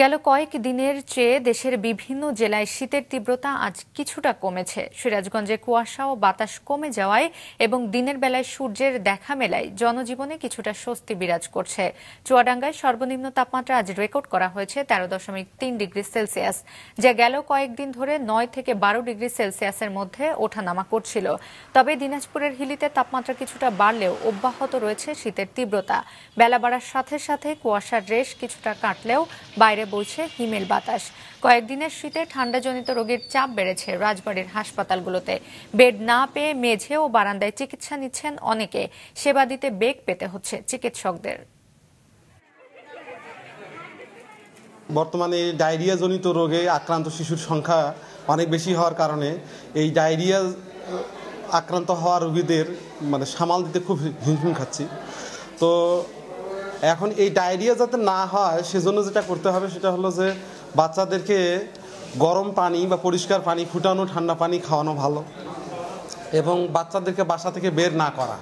গেল কয়েক দিনের চেয়ে দেশের বিভিন্ন জেলায় শীতের তীব্রতা আজ কিছুটা কমেছে। সিরাজগঞ্জে কুয়াশা ও বাতাস কমে যাওয়ায় এবং দিনের বেলায় সূর্যের দেখা মেলায় জনজীবনে কিছুটা স্বস্তি বিরাজ করছে। চুয়াডাঙ্গায় সর্বনিম্ন তাপমাত্রা আজ রেকর্ড করা হয়েছে 13.3 ডিগ্রি সেলসিয়াস, যা গেল কয়েকদিন ধরে 9 থেকে 12 ডিগ্রি সেলসিয়াসের মধ্যে ওঠানামা করছিল। তবে দিনাজপুরের হিলিতে তাপমাত্রা কিছুটা বাড়লেও অব্যাহত রয়েছে শীতের তীব্রতা। বেলা বাড়ার সাথে সাথে কুয়াশার রেশ কিছুটা কাটলেও বাইরে বইছে হিমেল বাতাস। কয়েকদিনের শীতে ঠান্ডাজনিত রোগের চাপ বেড়েছে রাজবাড়ীর হাসপাতালগুলোতে। বেড না পেয়ে মেঝে ও বারান্দায় চিকিৎসা নিচ্ছেন অনেকে। সেবা দিতে বেগ পেতে হচ্ছে চিকিৎসকদের। বর্তমানে ডায়রিয়া জনিত রোগে আক্রান্ত শিশুর সংখ্যা অনেক বেশি হওয়ার কারণে এই ডায়রিয়া আক্রান্ত হওয়া রোগীদের সামাল দিতে খুব হিমশিম খাচ্ছি। তো এখন এই ডায়রিয়া যাতে না হয় সেজন্য যেটা করতে হবে সেটা হলো যে বাচ্চাদেরকে গরম পানি বা পরিষ্কার পানি, ফুটানো ঠান্ডা পানি খাওয়ানো ভালো এবং বাচ্চাদেরকে বাসা থেকে বের না করা।